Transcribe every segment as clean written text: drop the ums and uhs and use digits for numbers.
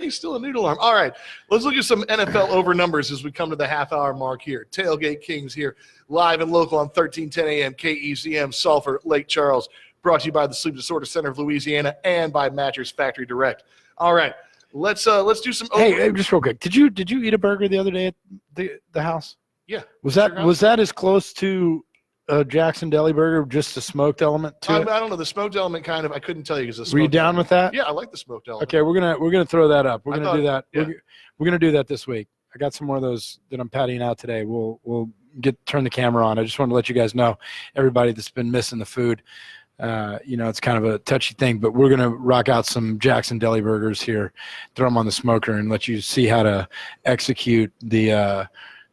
he's still a noodle arm. All right, let's look at some NFL over numbers as we come to the half-hour mark here. Tailgate Kings here, live and local on 1310 AM KECM, Sulphur, Lake Charles. Brought to you by the Sleep Disorder Center of Louisiana and by Mattress Factory Direct. All right, let's do some. Hey, just real quick, did you eat a burger the other day at the house? Yeah. Was that as close to a Jackson Deli burger, just a smoked element to it? I don't know, the smoked element kind of. I couldn't tell you because were you down with that? Yeah, I like the smoked element. Okay, we're gonna throw that up. We're gonna do that. Yeah. We're gonna do that this week. I got some more of those that I'm patting out today. We'll turn the camera on. I just wanted to let you guys know, everybody that's been missing the food. It's kind of a touchy thing, but we're going to rock out some Jackson Deli burgers here, throw them on the smoker, and let you see how to execute the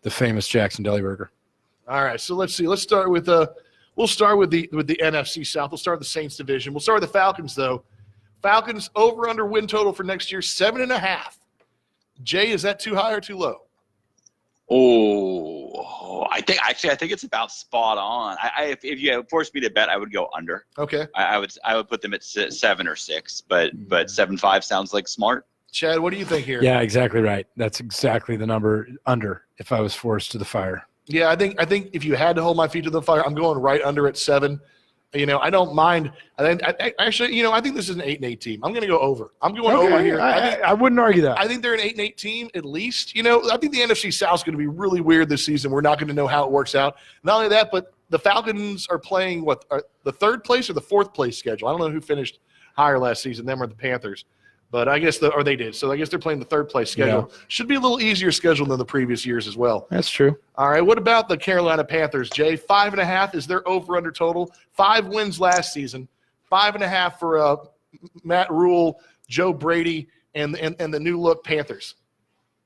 famous Jackson Deli burger. All right, so let's see. Let's start with we'll start with the NFC South. We'll start with the Saints division. We'll start with the Falcons, though. Falcons over under win total for next year, 7.5. Jay, is that too high or too low? Oh, I think it's about spot on. If you forced me to bet, I would go under. Okay. I would put them at 7 or 6, but 7.5 sounds like smart. Chad, what do you think here? Yeah, exactly right. That's exactly the number, under, if I was forced to the fire. Yeah, I think if you had to hold my feet to the fire, I'm going right under at 7. I don't mind. I think this is an 8-8 team. I'm going to go over. I'm going over here. I wouldn't argue that. I think they're an 8-8 team at least. I think the NFC South is going to be really weird this season. We're not going to know how it works out. Not only that, but the Falcons are playing the third place or the fourth place schedule. I don't know who finished higher last season, them or the Panthers. But I guess they did. So I guess they're playing the third place schedule. Yeah. Should be a little easier schedule than the previous years as well. That's true. All right. What about the Carolina Panthers, Jay? 5.5 is their over under total. 5 wins last season. 5.5 for Matt Rule, Joe Brady, and the new look Panthers.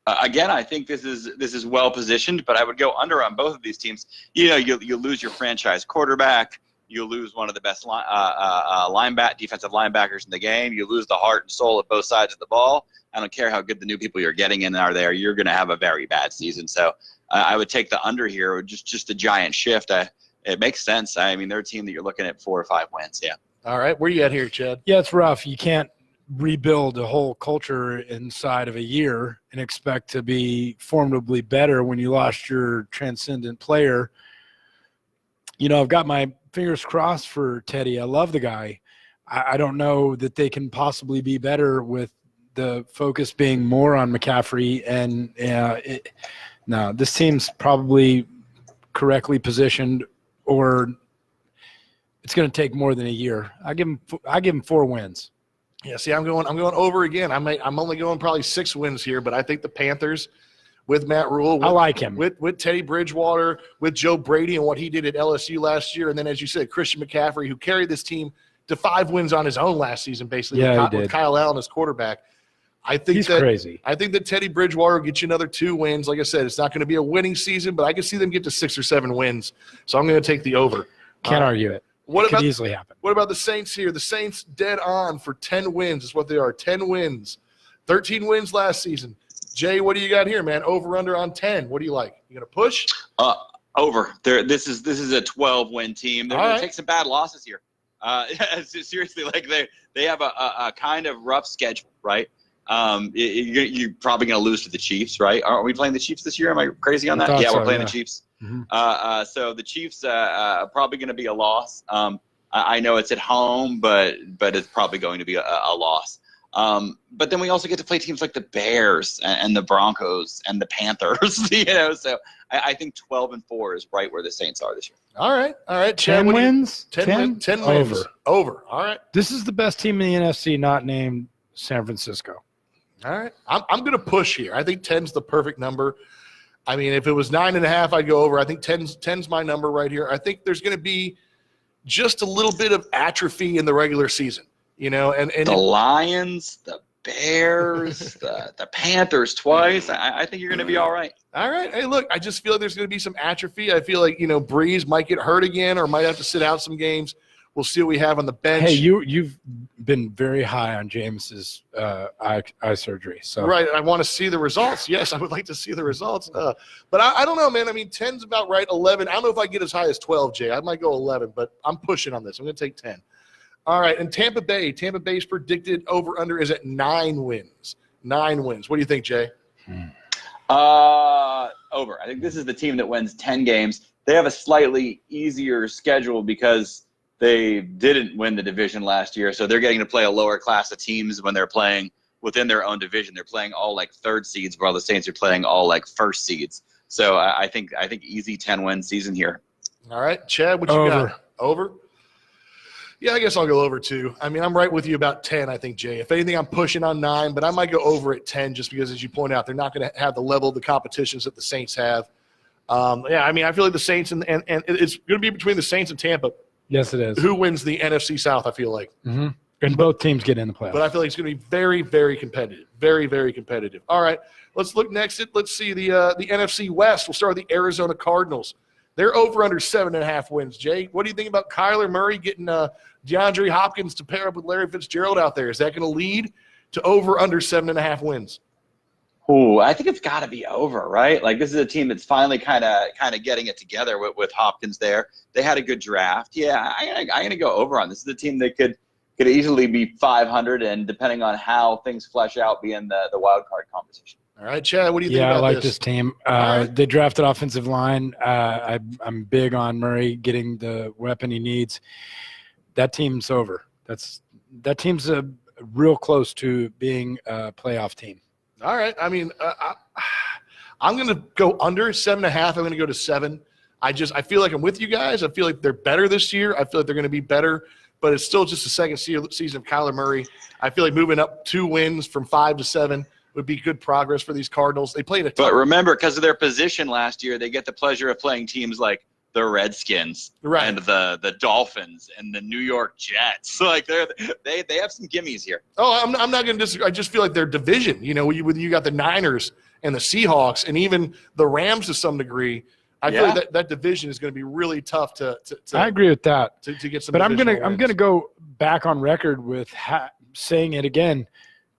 Again, I think this is well positioned, but I would go under on both of these teams. You lose your franchise quarterback. You lose one of the best defensive linebackers in the game. You lose the heart and soul of both sides of the ball. I don't care how good the new people you're getting in are there. You're going to have a very bad season. So I would take the under here. Just a giant shift. It makes sense. I mean, they're a team that you're looking at 4 or 5 wins. Yeah. All right. Where you at here, Chad? Yeah, it's rough. You can't rebuild a whole culture inside of a year and expect to be formidably better when you lost your transcendent player. I've got my fingers crossed for Teddy. I love the guy. I don't know that they can possibly be better with the focus being more on McCaffrey. And this team's probably correctly positioned, or it's going to take more than a year. I give him 4 wins. Yeah. See, I'm going over again. I'm only going probably 6 wins here, but I think the Panthers, with Matt Rule, I like him. With Teddy Bridgewater, with Joe Brady and what he did at LSU last year, and then, as you said, Christian McCaffrey, who carried this team to 5 wins on his own last season, basically, with Kyle Allen as quarterback. I think he's crazy. I think that Teddy Bridgewater will get you another 2 wins. Like I said, it's not going to be a winning season, but I can see them get to 6 or 7 wins. So I'm going to take the over. Can't argue it. It could easily happen. What about the Saints here? The Saints dead on for 10 wins is what they are. 10 wins. 13 wins last season. Jay, what do you got here, man? Over under on 10. What do you like? You gonna push? Over. This is a 12-win team. They're gonna take some bad losses here. Seriously, like they have a kind of rough schedule, right? You're probably gonna lose to the Chiefs, right? Are we playing the Chiefs this year? Am I crazy on that? Yeah, we're playing the Chiefs. Mm-hmm. So the Chiefs are probably gonna be a loss. I know it's at home, but it's probably going to be a loss. But then we also get to play teams like the Bears and the Broncos and the Panthers, so I think 12-4 is right where the Saints are this year. All right. 10 wins? 10 wins. Over. All right. This is the best team in the NFC not named San Francisco. All right. I'm going to push here. I think 10's the perfect number. I mean, if it was 9.5, I'd go over. I think 10's my number right here. I think there's going to be just a little bit of atrophy in the regular season. And the Lions, the Bears, the Panthers twice. I think you're going to be all right. All right. Hey, look, I just feel like there's going to be some atrophy. I feel like, Breeze might get hurt again or might have to sit out some games. We'll see what we have on the bench. Hey, you've been very high on Jameis's eye surgery. So right, and I want to see the results. Yes, I would like to see the results. But I don't know, man. I mean, 10's about right. 11. I don't know if I get as high as 12, Jay. I might go 11, but I'm pushing on this. I'm going to take 10. All right, and Tampa Bay's predicted over-under is at 9 wins. 9 wins. What do you think, Jay? Over. I think this is the team that wins 10 games. They have a slightly easier schedule because they didn't win the division last year, so they're getting to play a lower class of teams when they're playing within their own division. They're playing all like third seeds, while the Saints are playing all like first seeds. So I think easy 10-win season here. All right, Chad, what you got? Over? Yeah, I guess I'll go over too. I mean, I'm right with you about 10, I think, Jay. If anything, I'm pushing on 9, but I might go over at 10 just because, as you point out, they're not going to have the level of the competitions that the Saints have. Yeah, I mean, I feel like the Saints and it's going to be between the Saints and Tampa. Yes, it is. Who wins the NFC South, I feel like. Mm-hmm. And both teams get in the playoffs. But I feel like it's going to be very, very competitive. Very, very competitive. All right, let's look next at, let's see, the NFC West. We'll start with the Arizona Cardinals. They're over under 7.5 wins. Jay, what do you think about Kyler Murray getting DeAndre Hopkins to pair up with Larry Fitzgerald out there? Is that going to lead to over under 7.5 wins? Ooh, I think it's got to be over, right? Like, this is a team that's finally kind of getting it together with Hopkins there. They had a good draft. Yeah, I'm gonna go over on this. This is a team that could easily be 500, and depending on how things flesh out, be in the wild card conversation. All right, Chad, what do you think about this? Yeah, I like this team. Right. They drafted offensive line. I'm big on Murray getting the weapon he needs. That team's over. That team's real close to being a playoff team. All right. I mean, I'm going to go under 7.5. I'm going to go to 7. I feel like I'm with you guys. I feel like they're better this year. I feel like they're going to be better, but it's still just the second season of Kyler Murray. I feel like moving up 2 wins from 5 to 7 would be good progress for these Cardinals. They played But remember, because of their position last year, they get the pleasure of playing teams like the Redskins and the Dolphins and the New York Jets. So like they have some gimmies here. Oh, I'm not going to disagree. I just feel like their division, you know, you got the Niners and the Seahawks and even the Rams to some degree. I feel like that division is going to be really tough to I agree with that. To get some. But I'm gonna go back on record with saying it again.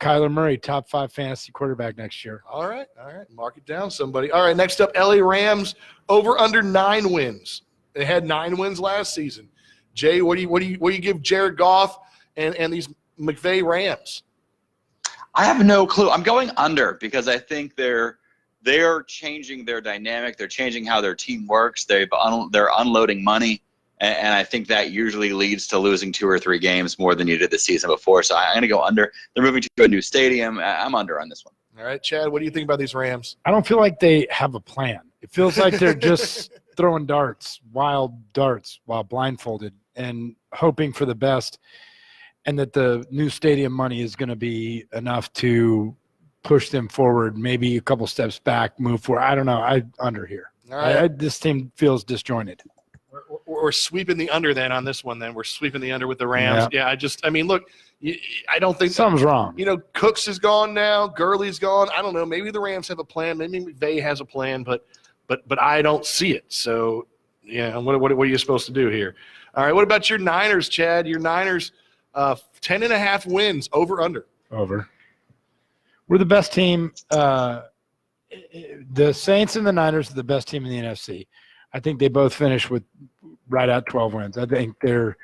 Kyler Murray, top 5 fantasy quarterback next year. All right. Mark it down, somebody. All right, next up, LA Rams over under 9 wins. They had 9 wins last season. Jay, what do you give Jared Goff and these McVay Rams? I have no clue. I'm going under because I think they're changing their dynamic. They're changing how their team works. They're unloading money. And I think that usually leads to losing 2 or 3 games more than you did the season before. So I'm going to go under. They're moving to a new stadium. I'm under on this one. All right, Chad, what do you think about these Rams? I don't feel like they have a plan. It feels like they're just throwing wild darts while blindfolded and hoping for the best, and that the new stadium money is going to be enough to push them forward, maybe a couple steps back, move forward. I don't know. I'm under here. All right. This team feels disjointed. We're sweeping the under then on this one. Then we're sweeping the under with the Rams. Yeah. I mean, look, I don't think something's wrong. You know, Cooks is gone now. Gurley's gone. I don't know. Maybe the Rams have a plan. Maybe McVay has a plan, but I don't see it. So yeah, what are you supposed to do here? All right. What about your Niners, Chad? Your Niners, 10.5 wins, over under. Over. We're the best team. The Saints and the Niners are the best team in the NFC. I think they both finish with right at 12 wins. I think they're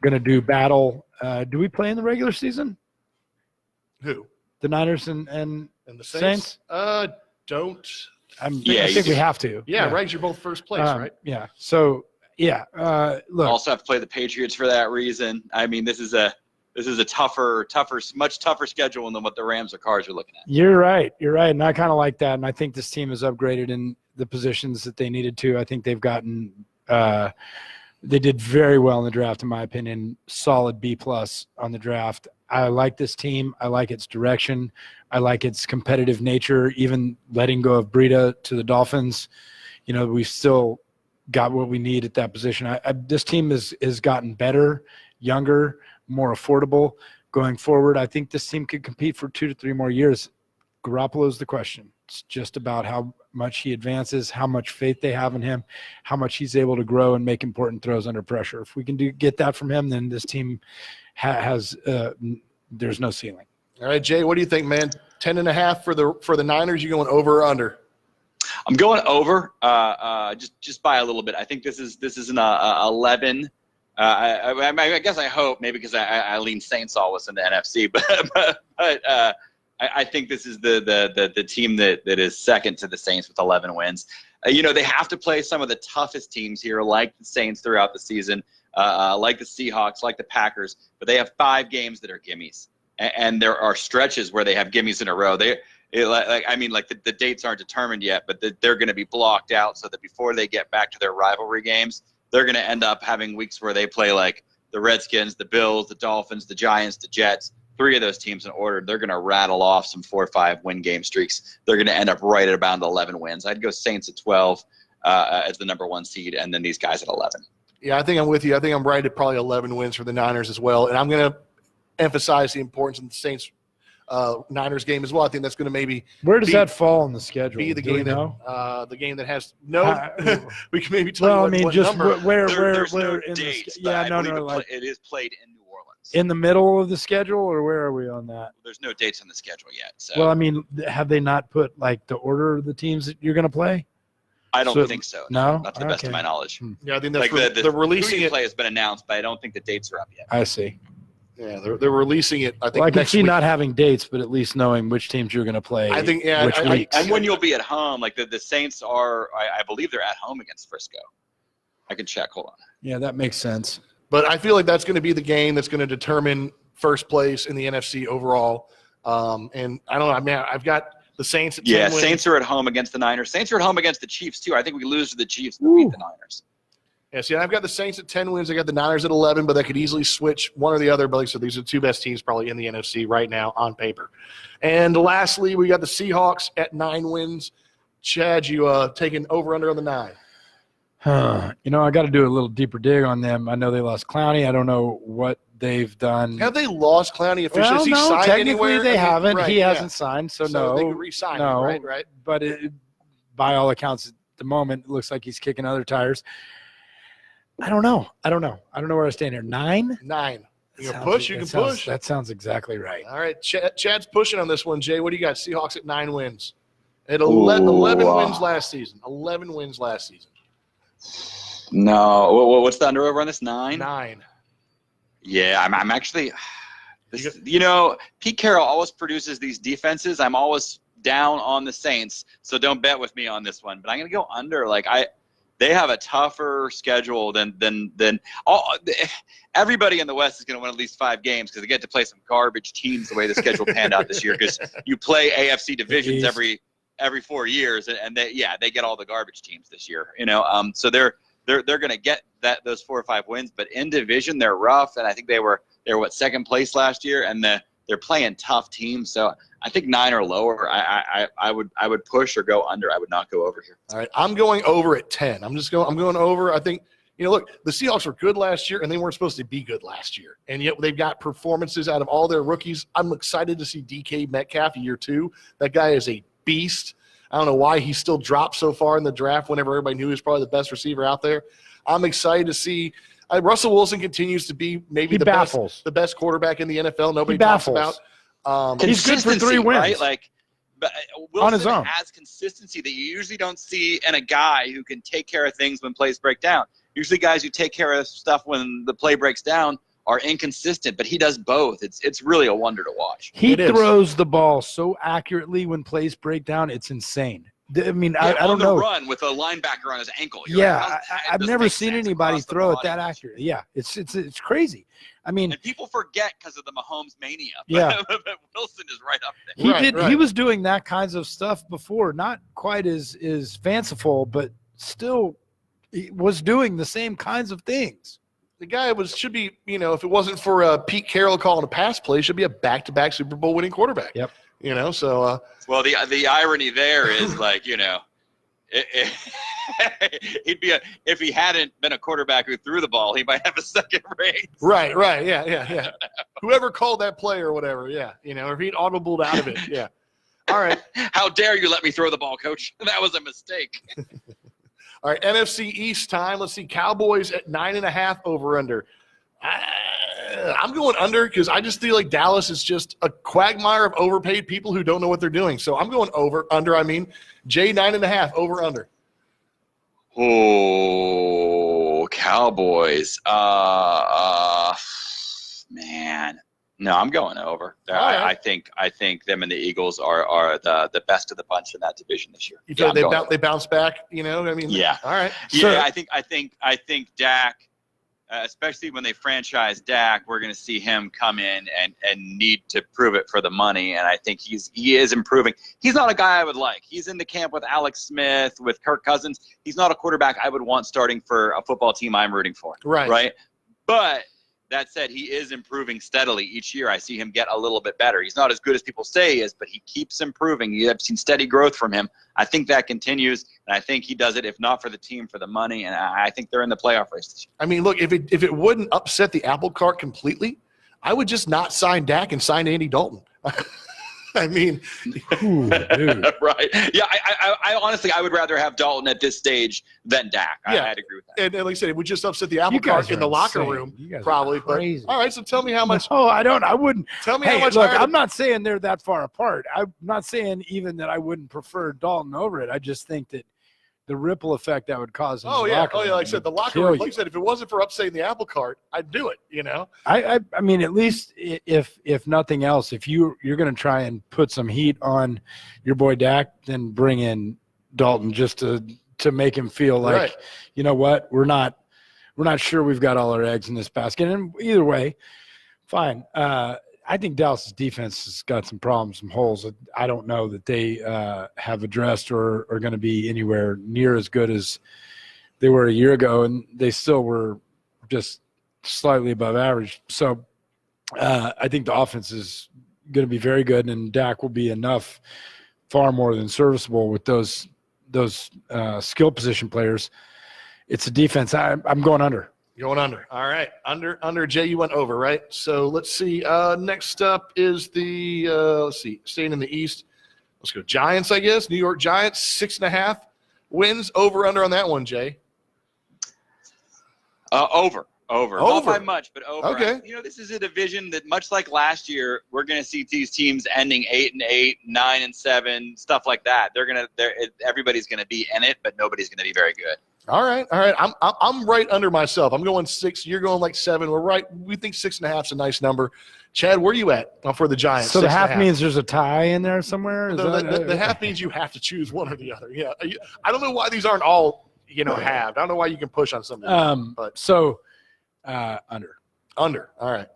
going to do battle. Do we play in the regular season? Who? The Niners and the Saints? Don't. I think we have to. Yeah, right. You're both first place, right? Yeah. So, yeah. Look. Also have to play the Patriots for that reason. I mean, this is a tougher, much tougher schedule than what the Rams or Cards are looking at. You're right. And I kind of like that. And I think this team is upgraded in the positions that they needed to. I think they've gotten they did very well in the draft, in my opinion. Solid B+ on the draft. I like this team. I like its direction. I like its competitive nature, even letting go of Breida to the Dolphins. You know, we've still got what we need at that position. This team has gotten better, younger, more affordable going forward. I think this team could compete for 2 to 3 more years. Garoppolo's the question. It's just about how much he advances, how much faith they have in him, how much he's able to grow and make important throws under pressure. If we can get that from him, then this team has there's no ceiling. All right, Jay, what do you think, man? 10.5 for the Niners. You going over or under? I'm going over, just by a little bit. I think this is an 11. I guess I hope, maybe because I lean Saints always in the NFC, but I think this is the team that is second to the Saints with 11 wins. They have to play some of the toughest teams here, like the Saints throughout the season, like the Seahawks, like the Packers. But they have 5 games that are gimmies, and there are stretches where they have gimmies in a row. The dates aren't determined yet, but they're going to be blocked out so that before they get back to their rivalry games, they're going to end up having weeks where they play like the Redskins, the Bills, the Dolphins, the Giants, the Jets. 3 of those teams in order. They're going to rattle off some 4 or 5 win game streaks. They're going to end up right at about 11 wins. I'd go Saints at 12 as the number 1 seed, and then these guys at 11. Yeah, I think I'm with you. I think I'm right at probably 11 wins for the Niners as well. And I'm going to emphasize the importance of the Saints Niners game as well. I think that's going to maybe where does that fall on the schedule? Be the Do game know? The game that has no. We can maybe tell well, you I mean, what just number. There's where no in dates, the, yeah, but it is played in New Orleans. In the middle of the schedule, or where are we on that? There's no dates on the schedule yet. So. Well, I mean, have they not put like the order of the teams that you're going to play? I don't think so. No, not to the best of my knowledge. Yeah, I think that's like they're releasing who you it. play has been announced, but I don't think the dates are up yet. I see. Yeah, they're releasing it. I think. Well, I can next see week. not having dates, but at least knowing which teams you're going to play. I think. Yeah, which weeks. And when you'll be at home, like the Saints are, I believe they're at home against Frisco. I can check. Hold on. Yeah, that makes sense. But I feel like that's going to be the game that's going to determine first place in the NFC overall. And I don't know. I mean, I've got the Saints at 10 wins. Saints are at home against the Niners. Saints are at home against the Chiefs too. I think we lose to the Chiefs and beat the Niners. Yeah, see, I've got the Saints at 10 wins. I got the Niners at 11, but that could easily switch one or the other. But like I said, these are the 2 best teams probably in the NFC right now on paper. And lastly, we got the Seahawks at 9 wins. Chad, you taking over under on the 9? I got to do a little deeper dig on them. I know they lost Clowney. I don't know what they've done. Have they lost Clowney officially? Well, Has he no, signed technically anywhere? they haven't. Right, he hasn't signed, so no. They could re-sign no, him, right? But by all accounts, at the moment, it looks like he's kicking other tires. I don't know where I stand here. 9? 9. You can push. You can push. That sounds exactly right. All right, Chad's pushing on this one. Jay, what do you got? Seahawks at 9 wins. At 11 wins last season. 11 wins last season. No, what's the under over on this? 9. 9. Yeah, I'm actually. Pete Carroll always produces these defenses. I'm always down on the Saints, so don't bet with me on this one. But I'm gonna go under. They have a tougher schedule than everybody in the West is going to win at least 5 games because they get to play some garbage teams the way the schedule panned out this year. Because you play AFC divisions every 4 years, and they get all the garbage teams this year. So they're going to get those 4 or 5 wins, but in division they're rough, and I think they were second place last year, and they're playing tough teams. So I think 9 or lower. I would push or go under. I would not go over here. All right, I'm going over at 10. I'm going over. I think look, the Seahawks were good last year, and they weren't supposed to be good last year, and yet they've got performances out of all their rookies. I'm excited to see DK Metcalf year 2. That guy is a beast. I don't know why he still dropped so far in the draft whenever everybody knew he was probably the best receiver out there. I'm excited to see. Russell Wilson continues to be maybe the best quarterback in the NFL. Nobody talks about. He's good for 3 wins, right? But Wilson on his own has consistency that you usually don't see in a guy who can take care of things when plays break down. Usually, guys who take care of stuff when the play breaks down are inconsistent, but he does both. It's really a wonder to watch. He throws the ball so accurately when plays break down. It's insane. I mean, I don't know. Run with a linebacker on his ankle. I've never seen anybody throw it that accurate. Yeah, it's crazy. I mean, and people forget because of the Mahomes mania. Yeah, but Wilson is right up there. He was doing that kinds of stuff before, not quite as fanciful, but still, he was doing the same kinds of things. The guy should be, if it wasn't for Pete Carroll calling a pass play, should be a back-to-back Super Bowl winning quarterback. Yep. So. Well, the irony there is he'd be if he hadn't been a quarterback who threw the ball, he might have a second ring. Right. Yeah. Whoever called that play or whatever, yeah. If he'd audibled out of it, yeah. All right. How dare you let me throw the ball, Coach? That was a mistake. All right, NFC East time. Let's see, Cowboys at 9.5 over under. I'm going under because I just feel like Dallas is just a quagmire of overpaid people who don't know what they're doing. So I'm going under. Jay 9.5 over under. Oh, Cowboys. Man. No, I'm going over. I think them and the Eagles are the best of the bunch in that division this year. You feel like they bounce back, I mean, yeah. All right. Yeah, I think Dak, especially when they franchise Dak, we're going to see him come in and need to prove it for the money. And I think he is improving. He's not a guy I would like. He's in the camp with Alex Smith, with Kirk Cousins. He's not a quarterback I would want starting for a football team I'm rooting for. Right. But that said, he is improving steadily each year. I see him get a little bit better. He's not as good as people say he is, but he keeps improving. You have seen steady growth from him. I think that continues, and I think he does it, if not for the team, for the money, and I think they're in the playoff race this year. I mean, look, if it wouldn't upset the apple cart completely, I would just not sign Dak and sign Andy Dalton. I mean, ooh, dude. Right. Yeah, I honestly, I would rather have Dalton at this stage than Dak. Yeah. I'd agree with that. And like I said, it would just upset the apple cart in the locker room, probably. But all right, so tell me how much. Oh, I wouldn't. Tell me how much. Look, I'm not saying they're that far apart. I'm not saying even that I wouldn't prefer Dalton over it. I just think that the ripple effect that would cause. Like I said, the locker room. Like you said, if it wasn't for upsetting the apple cart, I'd do it. I mean, at least if nothing else, if you're going to try and put some heat on your boy Dak, then bring in Dalton just to make him feel like, right. You know what, we're not sure we've got all our eggs in this basket. And either way, fine. I think Dallas' defense has got some problems, some holes that I don't know that they have addressed or are going to be anywhere near as good as they were a year ago, and they still were just slightly above average. So I think the offense is going to be very good, and Dak will be enough, far more than serviceable with those skill position players. It's a defense. I'm going under. Going under. All right. Under. Jay, you went over, right? So let's see. Next up is the, staying in the East. Let's go Giants, I guess. New York Giants, 6.5 wins. Over, under on that one, Jay. Over. Not by much, but over. Okay. This is a division that, much like last year, we're going to see these teams ending 8-8, 9-7, stuff like that. Everybody's going to be in it, but nobody's going to be very good. All right. I'm right under myself. I'm going 6. You're going like 7. We're right. We think 6.5 is a nice number. Chad, where are you at for the Giants? So the half means there's a tie in there somewhere? The half means you have to choose one or the other. Yeah. I don't know why these aren't all, halved. I don't know why you can push on something. Under. Under. All right.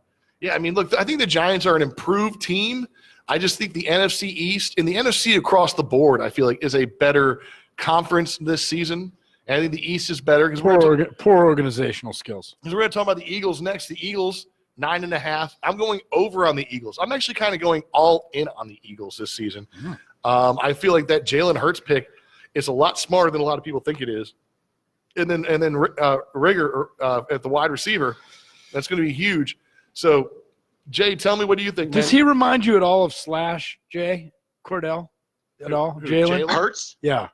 Yeah, I mean, look, I think the Giants are an improved team. I just think the NFC East and the NFC across the board, I feel like, is a better conference this season. And I think the East is better because poor organizational skills. Because we're going to talk about the Eagles next. The Eagles, 9.5. I'm going over on the Eagles. I'm actually kind of going all in on the Eagles this season. I feel like that Jalen Hurts pick is a lot smarter than a lot of people think it is. And then Rigger at the wide receiver, that's going to be huge. So, Jay, tell me, what do you think? Does he remind you at all of Slash, Jay Cordell? At all? Jalen Hurts? Yeah.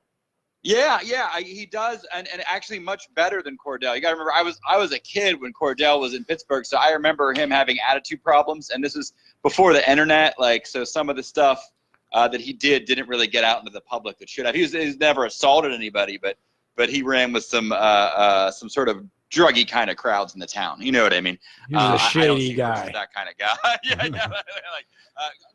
Yeah, he does, and actually much better than Cordell. You got to remember, I was a kid when Cordell was in Pittsburgh, so I remember him having attitude problems, and this was before the internet. So some of the stuff that he didn't really get out into the public that should have. He's never assaulted anybody, but he ran with some sort of druggy kind of crowds in the town. You know what I mean? He's a shady guy. That kind of guy. yeah.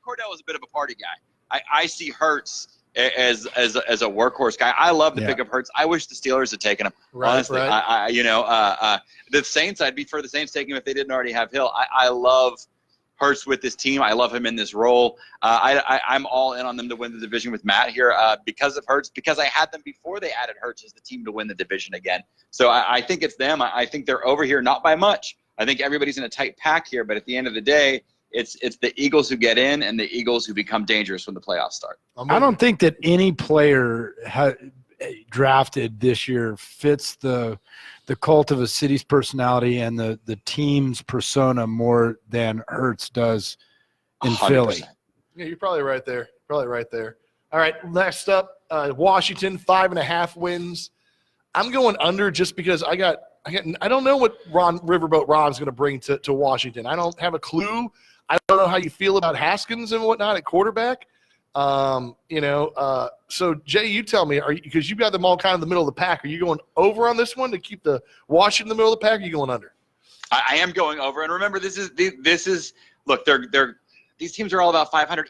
Cordell was a bit of a party guy. I see Hurts as a workhorse guy. I love the pick of Hurts. I wish the Steelers had taken him. Right, honestly, right. The Saints, I'd be for the Saints taking him if they didn't already have Hill. I love Hurts with this team. I love him in this role. I'm all in on them to win the division with Matt here because of Hurts, because I had them before they added Hurts as the team to win the division again. So I think it's them. I think they're over here, not by much. I think everybody's in a tight pack here, but at the end of the day, it's the Eagles who get in and the Eagles who become dangerous when the playoffs start. I don't think that any player drafted this year fits the cult of a city's personality and the team's persona more than Hurts does in 100%. Philly. Yeah, you're probably right there. All right, next up, Washington, 5.5 wins. I'm going under just because I don't know what Riverboat Ron's going to bring to Washington. I don't have a clue. I don't know how you feel about Haskins and whatnot at quarterback. So Jay, you tell me, because you've got them all kind of in the middle of the pack. Are you going over on this one to keep the Washington in the middle of the pack? Or are you going under? I am going over, and remember, this is look, these teams are all about 500.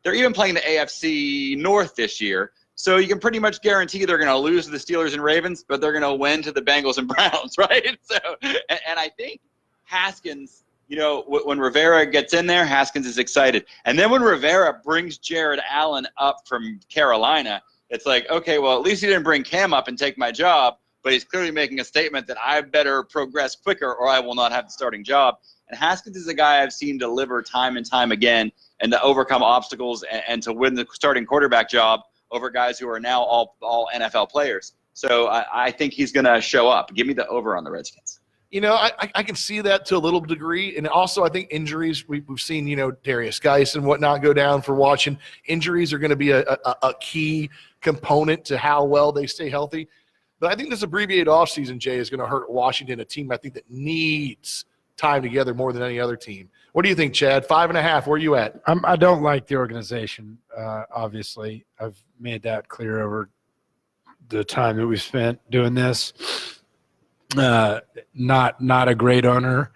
They're even playing the AFC North this year. So you can pretty much guarantee they're going to lose to the Steelers and Ravens, but they're going to win to the Bengals and Browns, right? So, and I think Haskins, when Rivera gets in there, Haskins is excited. And then when Rivera brings Jared Allen up from Carolina, it's like, okay, well, at least he didn't bring Cam up and take my job, but he's clearly making a statement that I better progress quicker or I will not have the starting job. And Haskins is a guy I've seen deliver time and time again and to overcome obstacles and to win the starting quarterback job over guys who are now all NFL players. So I think he's going to show up. Give me the over on the Redskins. I can see that to a little degree. And also I think injuries, we've seen, Darius Geis and whatnot go down for Washington. Injuries are going to be a key component to how well they stay healthy. But I think this abbreviated offseason, Jay, is going to hurt Washington, a team I think that needs time together more than any other team. What do you think, Chad? 5.5, where are you at? I don't like the organization, obviously. I've made that clear over the time that we've spent doing this. Not a great owner,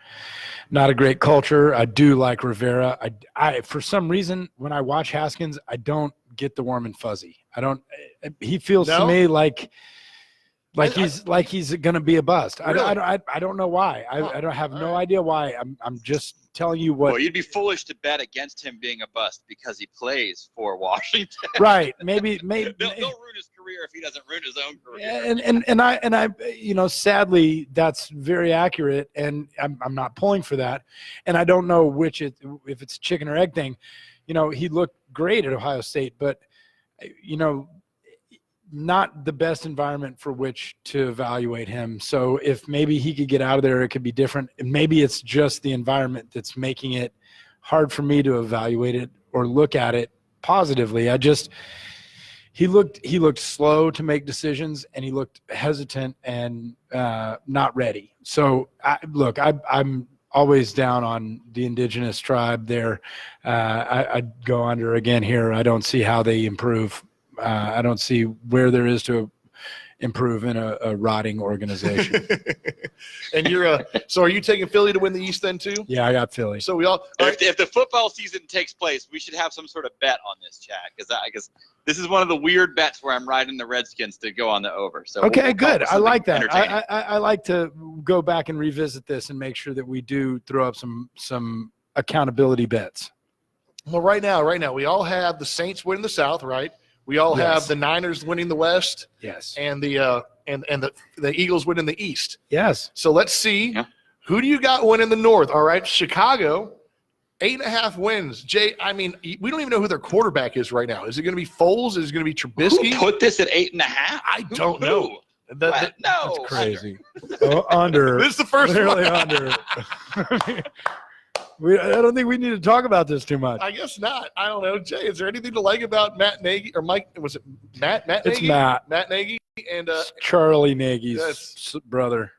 not a great culture. I do like Rivera. I for some reason, when I watch Haskins, I don't get the warm and fuzzy. He feels to me like he's going to be a bust. Really? I don't know why. I don't have no idea why. I'm just telling you what. Well, you'd be foolish to bet against him being a bust because he plays for Washington. Right. Maybe they'll ruin his career if he doesn't ruin his own career. And I sadly that's very accurate, and I'm not pulling for that. And I don't know if it's a chicken or egg thing. He looked great at Ohio State, but not the best environment for which to evaluate him. So if maybe he could get out of there, it could be different. And maybe it's just the environment that's making it hard for me to evaluate it or look at it positively. He looked slow to make decisions, and he looked hesitant and not ready. So I'm always down on the indigenous tribe there. I'd go under again here. I don't see how they improve. I don't see where there is to improve in a rotting organization. And so are you taking Philly to win the East then too? Yeah, I got Philly. So we all if the football season takes place, we should have some sort of bet on this, Chad, because this is one of the weird bets where I'm riding the Redskins to go on the over. So okay, good. I like that. I I like to go back and revisit this and make sure that we do throw up some accountability bets. Well, right now we all have the Saints winning the South, right? We all have the Niners winning the West. Yes. And the Eagles winning the East. Yes. So let's see. Yeah. Who do you got winning the North? All right. Chicago, 8.5 wins. Jay, we don't even know who their quarterback is right now. Is it going to be Foles? Is it going to be Trubisky? Who put this at 8.5? I don't know. No. That's crazy. Under. This is the first literally one. Under. I don't think we need to talk about this too much. I guess not. I don't know. Jay, is there anything to like about Matt Nagy or Mike? Was it Matt Nagy? It's Matt. Matt Nagy and Charlie Nagy's brother.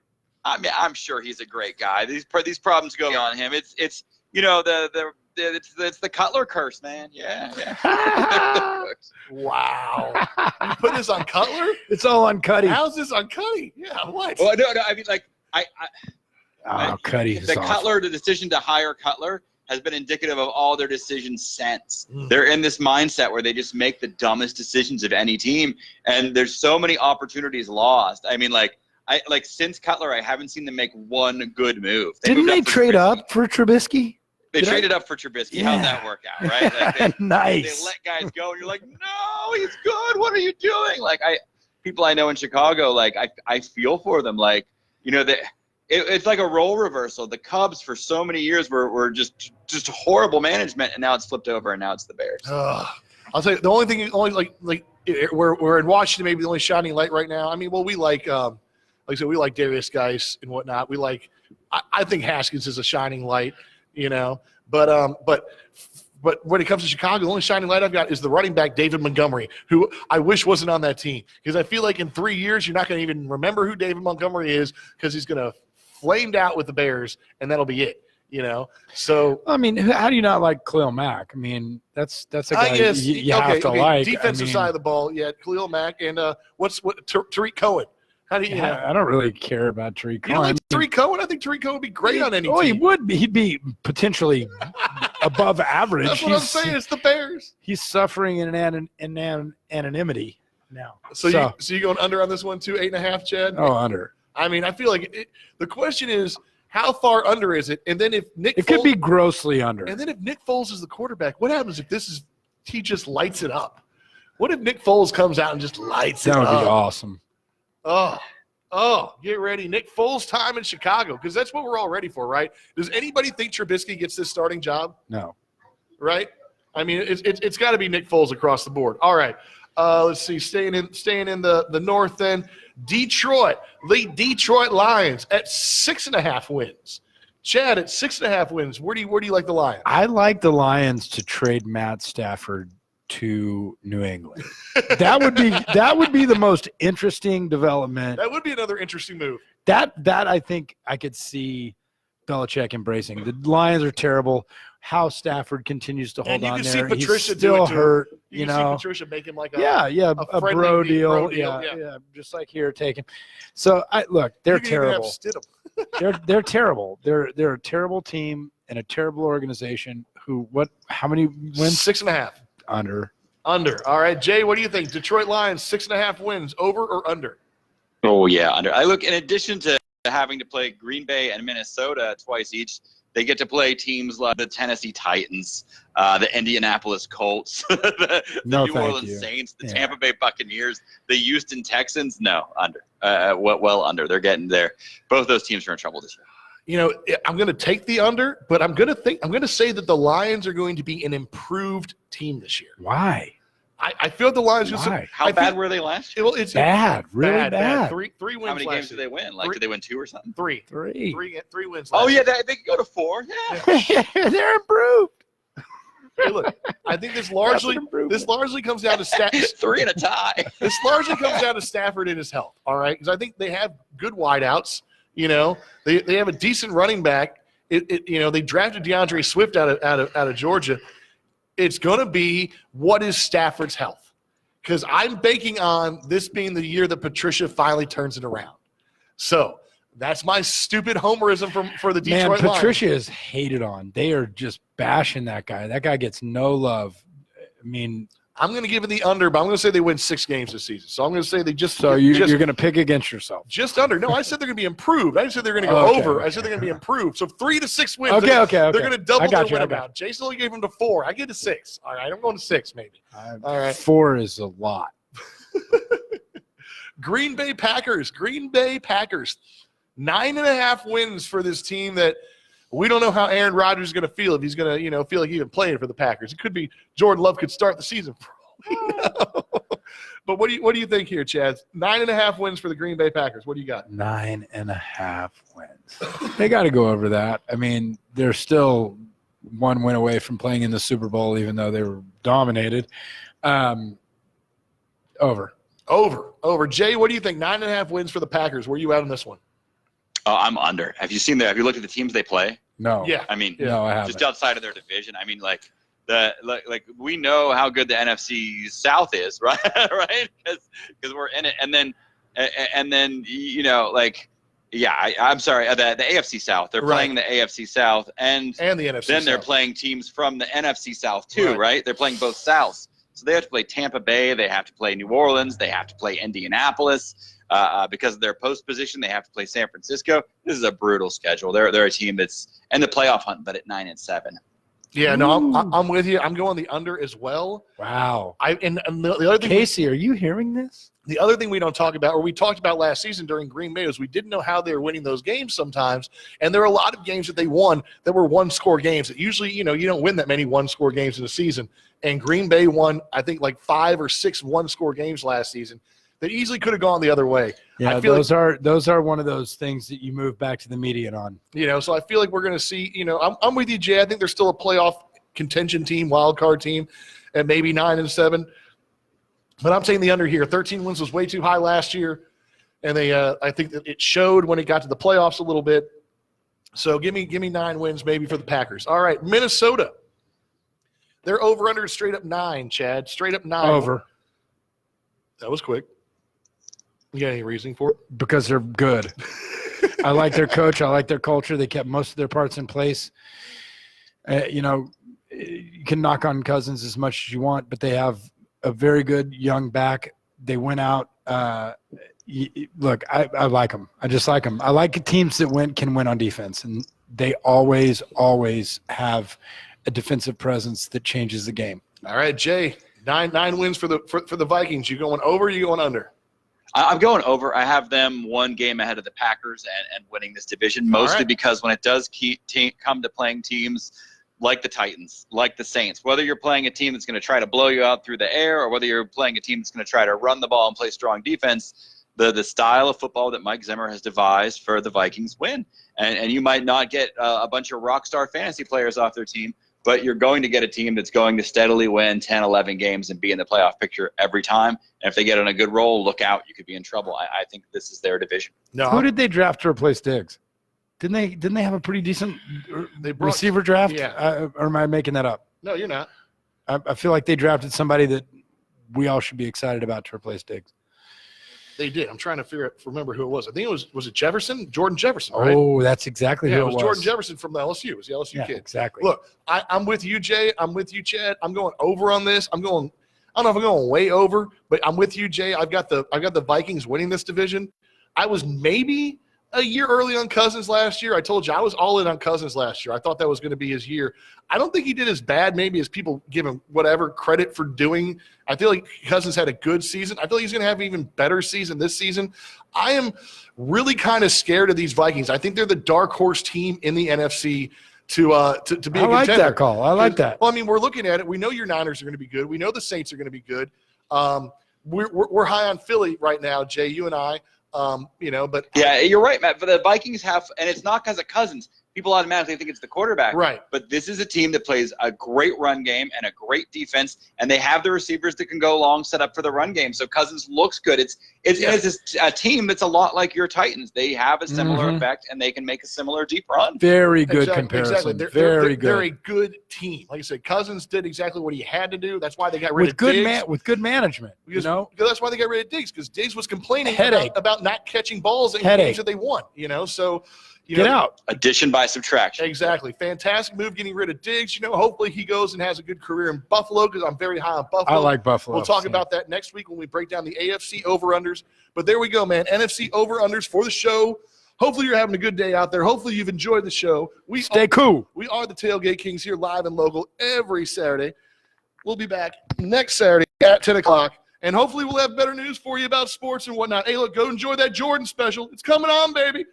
I'm sure he's a great guy. These problems go on him. It's the Cutler curse, man. Yeah. Wow. You put this on Cutler? It's all on Cuddy. How's this on Cuddy? Yeah. What? Well, no. I mean, Cuddy. The decision to hire Cutler has been indicative of all their decisions since. They're in this mindset where they just make the dumbest decisions of any team, and there's so many opportunities lost. I mean, since Cutler, I haven't seen them make one good move. Didn't they trade up for Trubisky? They traded up for Trubisky. Yeah. How'd that work out, right? Nice. They let guys go, and you're like, no, he's good. What are you doing? People I know in Chicago, I feel for them. It's like a role reversal. The Cubs for so many years were just horrible management, and now it's flipped over, and now it's the Bears. I'll tell you, the only thing, we're in Washington, maybe the only shining light right now. We like I said, we like Darius Geis and whatnot. I think Haskins is a shining light, But when it comes to Chicago, the only shining light I've got is the running back David Montgomery, who I wish wasn't on that team, because I feel like in 3 years you're not going to even remember who David Montgomery is, because he's going to flamed out with the Bears, and that'll be it. So how do you not like Khalil Mack? That's a guy you have to like. Defensive side of the ball, yeah, Khalil Mack and Tariq Cohen. How do you know? I don't really care about Tariq You don't like Cohen. Tariq Cohen? I think Tariq Cohen would be great on any Oh, he team. would be. He'd be potentially above average. That's what I'm saying. It's the Bears. He's suffering in anonymity now. So you going under on this one too? 8.5, Chad? Oh, under. I mean, I feel like the question is, how far under is it? And then if Nick It could be grossly under. And then if Nick Foles is the quarterback, what happens if he just lights it up? What if Nick Foles comes out and just lights it up? That would be awesome. Oh, get ready. Nick Foles time in Chicago, because that's what we're all ready for, right? Does anybody think Trubisky gets this starting job? No. Right? I mean, it's got to be Nick Foles across the board. All right. Let's see. Staying in the North then. Detroit. The Detroit Lions at 6.5 wins. Chad, at 6.5 wins, where do you like the Lions? I like the Lions to trade Matt Stafford to New England. That would be the most interesting development. That would be another interesting move. That I think I could see Belichick embracing. The Lions are terrible. How Stafford continues to hold on there. Patricia He's still hurt. You can see Patricia make him like a a bro deal. Yeah, just like here, take him. So they're terrible. They're terrible. They're a terrible team and a terrible organization. How many wins? 6.5. Under. All right, Jay, what do you think? Detroit Lions 6.5 wins, over or under? Oh yeah, under. I look, in addition to having to play Green Bay and Minnesota twice each, they get to play teams like the Tennessee Titans, the Indianapolis Colts, the New Orleans Saints, the Tampa Bay Buccaneers, the Houston Texans. No, under. Well under. They're getting there. Both those teams are in trouble this year. You know, I'm going to take the under, but I'm going to say that the Lions are going to be an improved team this year. Why? I feel the Lions. How bad were they last year? Well, it's bad, really bad. Three wins. How many games did they win? Did they win 2 or something? Three wins. Oh yeah, they could go to 4. Yeah, they're improved. Hey, look, I think this largely comes down to 3 and a tie. This largely comes down to Stafford and his health. All right, because I think they have good wideouts. You know, they have a decent running back. They drafted DeAndre Swift out of Georgia. It's going to be, what is Stafford's health? Because I'm banking on this being the year that Patricia finally turns it around. So that's my stupid homerism for the Detroit Lions. Patricia is hated on. They are just bashing that guy. That guy gets no love. I mean, I'm going to give it the under, but I'm going to say they win 6 games this season. So I'm going to say they just – So you're going to pick against yourself. Just under. No, I said they're going to be improved. I didn't say they're going to go over. I said they're going to be improved. So 3 to 6 wins. Okay. They're going to double their win amount. Jason only gave them to 4. I get to 6. All right, I'm going to 6 maybe. All right. 4 is a lot. Green Bay Packers. 9.5 wins for this team that we don't know how Aaron Rodgers is going to feel, if he's going to feel like he's even playing for the Packers. It could be Jordan Love could start the season for all we know. But what do you think here, Chad? 9.5 wins for the Green Bay Packers. What do you got? 9.5 wins. They got to go over that. I mean, they're still 1 win away from playing in the Super Bowl, even though they were dominated. Over. Jay, what do you think? 9.5 wins for the Packers. Where are you at on this one? I'm under. Have you looked at the teams they play? No. Yeah. I mean, no, I haven't. Just outside of their division. I mean, we know how good the NFC South is, right? Right? Because we're in it, and then I'm sorry, the AFC South. They're playing the AFC South and the NFC. Then they're playing teams from the NFC South too, right? They're playing both Souths, so they have to play Tampa Bay, they have to play New Orleans, they have to play Indianapolis. Because of their post position, they have to play San Francisco. This is a brutal schedule. They're a team that's in the playoff hunt, but at 9-7. Yeah, no, I'm with you. I'm going the under as well. Wow. And the other thing, Casey, are you hearing this? The other thing we don't talk about, or we talked about last season during Green Bay, is we didn't know how they were winning those games sometimes. And there are a lot of games that they won that were one-score games. That usually, you don't win that many one-score games in a season. And Green Bay won, I think, like 5 or 6 one-score games last season that easily could have gone the other way. Yeah, those are one of those things that you move back to the median on. So I feel like we're going to see, I'm with you, Jay. I think they're still a playoff contention team, wild card team, at maybe 9-7. But I'm taking the under here. 13 wins was way too high last year, and I think that it showed when it got to the playoffs a little bit. So give me 9 wins maybe for the Packers. All right, Minnesota. They're over under straight up 9, Chad. Straight up 9. Over. That was quick. You got any reasoning for it? Because they're good. I like their coach. I like their culture. They kept most of their parts in place. You can knock on Cousins as much as you want, but they have a very good young back. They went out. Look, I like them. I just like them. I like teams that can win on defense, and they always have a defensive presence that changes the game. All right, Jay, nine wins for the Vikings. You going over? Or you going under? I'm going over. I have them one game ahead of the Packers and winning this division, mostly because when it does come to playing teams like the Titans, like the Saints, whether you're playing a team that's going to try to blow you out through the air or whether you're playing a team that's going to try to run the ball and play strong defense, the style of football that Mike Zimmer has devised for the Vikings win. And you might not get a bunch of rock star fantasy players off their team, but you're going to get a team that's going to steadily win 10, 11 games and be in the playoff picture every time. And if they get on a good roll, look out. You could be in trouble. I think this is their division. No. Who did they draft to replace Diggs? Didn't they have a pretty decent receiver draft? Yeah. Or am I making that up? No, you're not. I feel like they drafted somebody that we all should be excited about to replace Diggs. They did. I'm trying to remember who it was. I think it was it Jefferson? Jordan Jefferson, right? Oh, that's exactly who it was. It was Jordan Jefferson from the LSU. It was the LSU kid. Exactly. Look, I'm with you, Jay. I'm with you, Chad. I'm going over on this. I don't know if I'm going way over, but I'm with you, Jay. I've got the Vikings winning this division. I was maybe a year early on Cousins last year. I told you I was all in on Cousins last year. I thought that was going to be his year. I don't think he did as bad maybe as people give him whatever credit for doing. I feel like Cousins had a good season. I feel like he's going to have an even better season this season. I am really kind of scared of these Vikings. I think they're the dark horse team in the NFC to be a contender. I like that call. I like that. Well, I mean, we're looking at it. We know your Niners are going to be good. We know the Saints are going to be good. We're high on Philly right now, Jay, you and I. But yeah, you're right, Matt. But the Vikings have, and it's not because of Cousins. People automatically think it's the quarterback. Right. But this is a team that plays a great run game and a great defense, and they have the receivers that can go long, set up for the run game. So Cousins looks good. It's a team that's a lot like your Titans. They have a similar effect, and they can make a similar deep run. Very good comparison. Exactly. Very good. They're a good team. Like I said, Cousins did exactly what he had to do. That's why they got rid of Diggs. With good management. That's why they got rid of Diggs, because Diggs was complaining about not catching balls in games that they won. So. Get out. Addition by subtraction. Exactly. Fantastic move getting rid of Diggs. Hopefully he goes and has a good career in Buffalo, because I'm very high on Buffalo. I like Buffalo. We'll talk about that next week when we break down the AFC over-unders. But there we go, man. NFC over-unders for the show. Hopefully you're having a good day out there. Hopefully you've enjoyed the show. Stay cool. We are the Tailgate Kings here live and local every Saturday. We'll be back next Saturday at 10 o'clock. And hopefully we'll have better news for you about sports and whatnot. Hey, look, go enjoy that Jordan special. It's coming on, baby.